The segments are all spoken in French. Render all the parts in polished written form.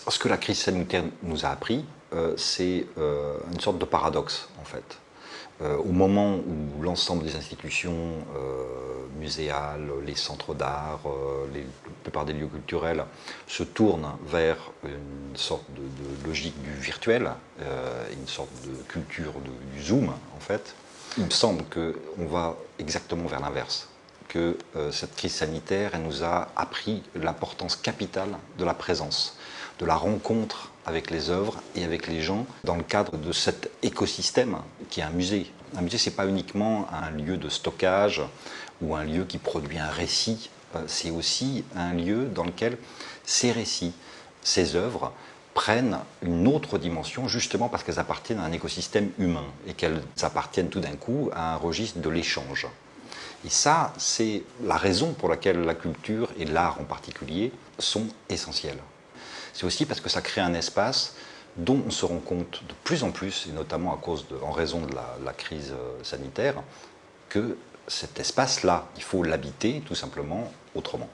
Ce que la crise sanitaire nous a appris, c'est une sorte de paradoxe, en fait. Au moment où l'ensemble des institutions muséales, les centres d'art, la plupart des lieux culturels se tournent vers une sorte de logique du virtuel, une sorte de culture du Zoom, en fait, il me semble qu'on va exactement vers l'inverse. Que cette crise sanitaire, elle nous a appris l'importance capitale de la présence, de la rencontre avec les œuvres et avec les gens dans le cadre de cet écosystème qui est un musée. Un musée, ce n'est pas uniquement un lieu de stockage ou un lieu qui produit un récit, c'est aussi un lieu dans lequel ces récits, ces œuvres prennent une autre dimension justement parce qu'elles appartiennent à un écosystème humain et qu'elles appartiennent tout d'un coup à un registre de l'échange. Et ça, c'est la raison pour laquelle la culture et l'art en particulier sont essentiels. C'est aussi parce que ça crée un espace dont on se rend compte de plus en plus, et notamment en raison de la crise sanitaire, que cet espace-là, il faut l'habiter tout simplement autrement.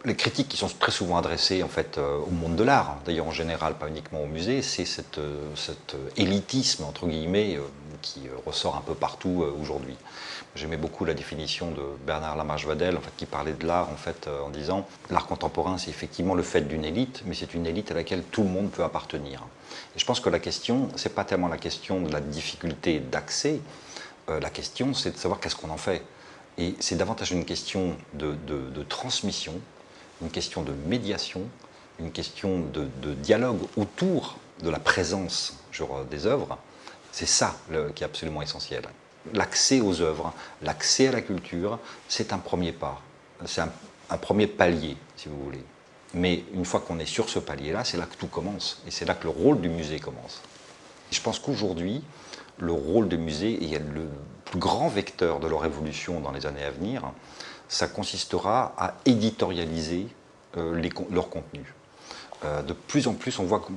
Les critiques qui sont très souvent adressées en fait, au monde de l'art, d'ailleurs en général, pas uniquement au musée, c'est cet élitisme entre guillemets qui ressort un peu partout aujourd'hui. J'aimais beaucoup la définition de Bernard Lamarche-Vadel en fait, qui parlait de l'art en, fait, en disant l'art contemporain c'est effectivement le fait d'une élite, mais c'est une élite à laquelle tout le monde peut appartenir. Et je pense que la question, c'est pas tellement la question de la difficulté d'accès, la question c'est de savoir qu'est-ce qu'on en fait. Et c'est davantage une question de transmission, une question de médiation, une question de dialogue autour de la présence des œuvres. C'est ça qui est absolument essentiel. L'accès aux œuvres, l'accès à la culture, c'est un premier pas. C'est un premier palier, si vous voulez. Mais une fois qu'on est sur ce palier-là, c'est là que tout commence. Et c'est là que le rôle du musée commence. Et je pense qu'aujourd'hui, le rôle du musée est le plus grand vecteur de leur évolution dans les années à venir. Ça consistera à éditorialiser leur contenu. De plus en plus, on voit que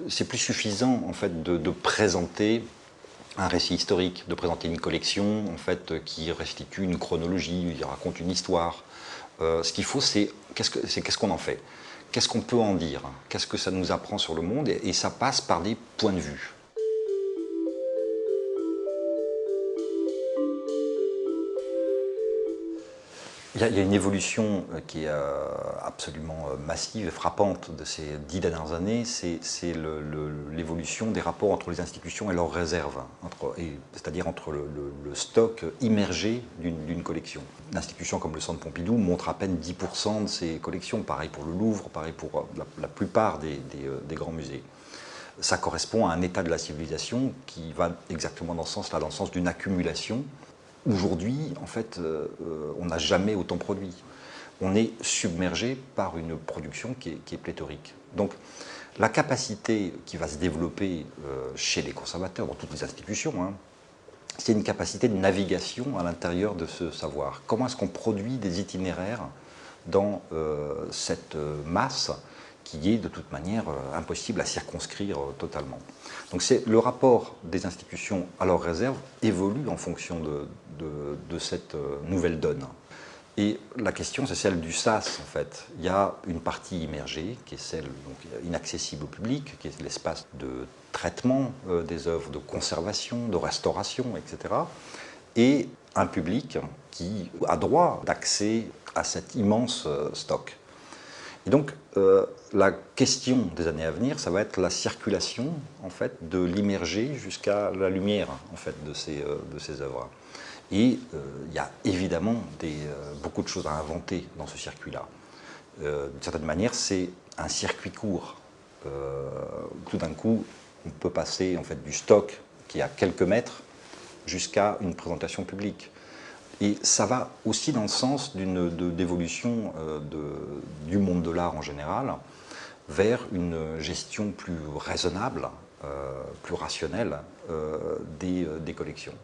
c'est plus suffisant en fait, de présenter un récit historique, de présenter une collection en fait, qui restitue une chronologie, qui raconte une histoire. Ce qu'il faut, c'est qu'est-ce qu'on en fait, qu'est-ce qu'on peut en dire, qu'est-ce que ça nous apprend sur le monde, et ça passe par des points de vue. Il y a une évolution qui est absolument massive et frappante de ces 10 dernières années, c'est l'évolution des rapports entre les institutions et leurs réserves, c'est-à-dire entre le stock immergé d'une collection. Une institution comme le Centre Pompidou montre à peine 10% de ses collections, pareil pour le Louvre, pareil pour la plupart des grands musées. Ça correspond à un état de la civilisation qui va exactement dans ce sens-là, dans le sens d'une accumulation. Aujourd'hui, en fait, on n'a jamais autant produit. On est submergé par une production qui est pléthorique. Donc, la capacité qui va se développer chez les conservateurs, dans toutes les institutions, hein, c'est une capacité de navigation à l'intérieur de ce savoir. Comment est-ce qu'on produit des itinéraires dans cette masse qui est de toute manière impossible à circonscrire totalement. Donc le rapport des institutions à leurs réserves évolue en fonction de cette nouvelle donne. Et la question, c'est celle du sas, en fait. Il y a une partie immergée, qui est celle donc, inaccessible au public, qui est l'espace de traitement des œuvres, de conservation, de restauration, etc. Et un public qui a droit d'accès à cet immense stock. Et donc, la question des années à venir, ça va être la circulation en fait, de l'immergé jusqu'à la lumière en fait, de ces œuvres. Et il y a évidemment beaucoup de choses à inventer dans ce circuit-là. D'une certaine manière, c'est un circuit court. Tout d'un coup, on peut passer en fait, du stock qui est à quelques mètres jusqu'à une présentation publique. Et ça va aussi dans le sens d'évolution du monde de l'art en général vers une gestion plus raisonnable, plus rationnelle des collections.